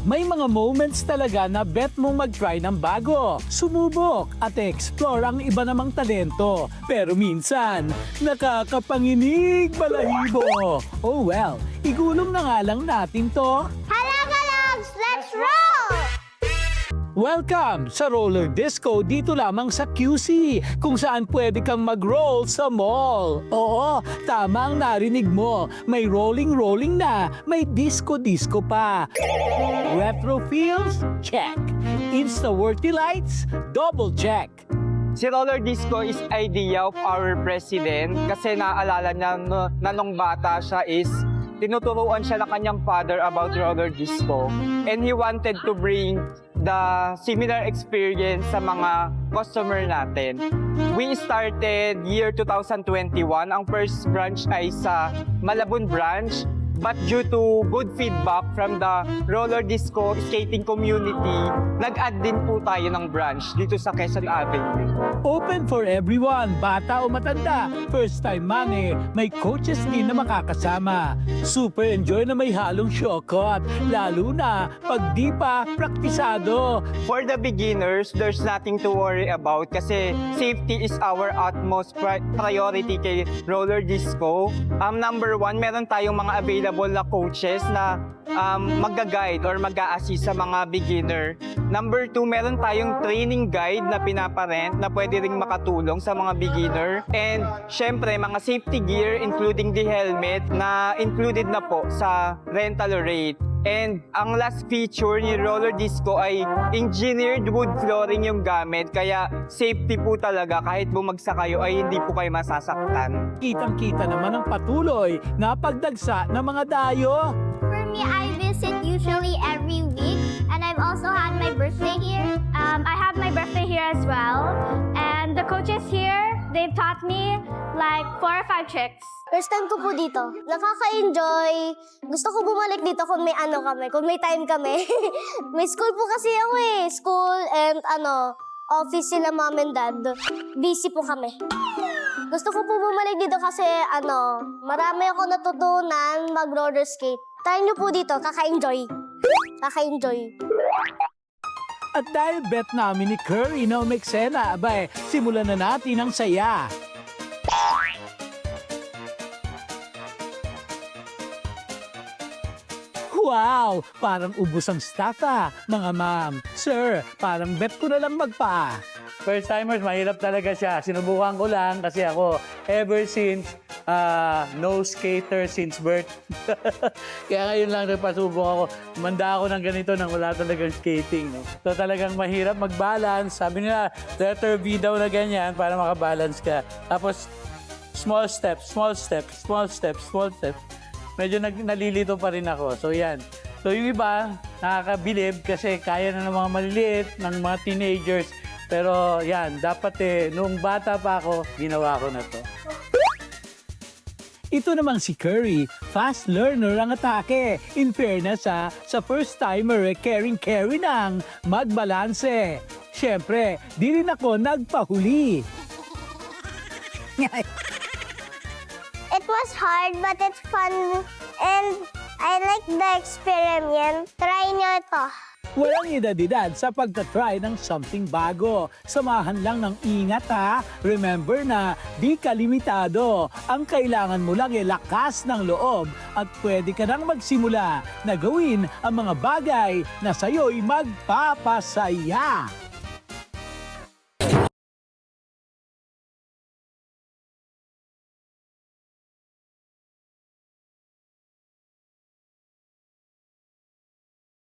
May mga moments talaga na bet mong mag-try ng bago, sumubok at explore ang iba namang talento. Pero minsan, nakakapanginig balahibo. Oh well, igulong na nga lang natin to. Hello, Galogs! Let's roll! Welcome sa Roller Disco dito lamang sa QC, kung saan pwede kang mag-roll sa mall. Oo, tama ang narinig mo. May rolling-rolling na, may disco-disco pa. Retro feels? Check. Insta-worthy lights? Double check. Si roller disco is idea of our president kasi naalala niya na nung bata siya is tinuturuan siya ng kanyang father about roller disco. And he wanted to bring the similar experience sa mga customer natin. We started year 2021. Ang first branch ay sa Malabon branch. But due to good feedback from the roller disco skating community, nag-add din po tayo ng branch dito sa Quezon Avenue. Open for everyone, bata o matanda. First time money, may coaches din na makakasama. Super enjoy na may halong syokot, lalo na pag di pa praktisado. For the beginners, there's nothing to worry about kasi safety is our utmost priority kay roller disco. Number one, meron tayong mga available na coaches na mag-guide or mag-a-assist sa mga beginner. Number two, meron tayong training guide na pinaparent na pwede ring makatulong sa mga beginner. And syempre, mga safety gear including the helmet na included na po sa rental rate. And ang last feature ni roller disco ay engineered wood flooring yung gamit, kaya safety po talaga kahit bumagsak kayo ay hindi po kayo masasaktan. Kitang-kita naman ang patuloy na pagdagsa ng mga dayo. For me, I visit usually every week, and I've also had my birthday here. I had my birthday here as well, and the coaches here, they've taught me like 4 or 5 tricks. First time ko po dito. Nakaka-enjoy. Gusto ko bumalik dito kung may kung may time kami. May school po kasi ako eh. School and office sila mom and dad. Busy po kami. Gusto ko po bumalik dito kasi marami ako natutunan mag-roller skate. Try nyo po dito, kaka-enjoy. Kaka-enjoy. At dahil bet namin ni Curry na umeksena, abay, simulan na natin ang saya. Wow! Parang ubos ang staff mga ma'am. Sir, parang bet ko na lang magpa. First timers, mahirap talaga siya. Sinubukan ko lang kasi ako, ever since, no skater since birth. Kaya ngayon lang napasubok ako. Manda ako ng ganito nang wala talagang skating. No? So talagang mahirap mag-balance. Sabi nila, letter V daw na ganyan para makabalance ka. Tapos, small steps, small steps, small steps, small steps. Medyo nalilito pa rin ako. So yan. So yung iba, nakakabilib kasi kaya na ng mga maliliit, ng mga teenagers. Pero yan, dapat nung bata pa ako, ginawa ko na to. Ito namang si Curry, fast learner ang atake. In fairness sa first timer, caring ng magbalanse. Siyempre, di rin ako nagpahuli. It was hard, but it's fun, and I like the experiment. Try nyo ito. Walang edad-edad sa pagtatry ng something bago. Samahan lang ng ingat Remember na di ka limitado. Ang kailangan mo lang ay lakas ng loob at pwede ka nang magsimula na gawin ang mga bagay na sa'yo'y magpapasaya.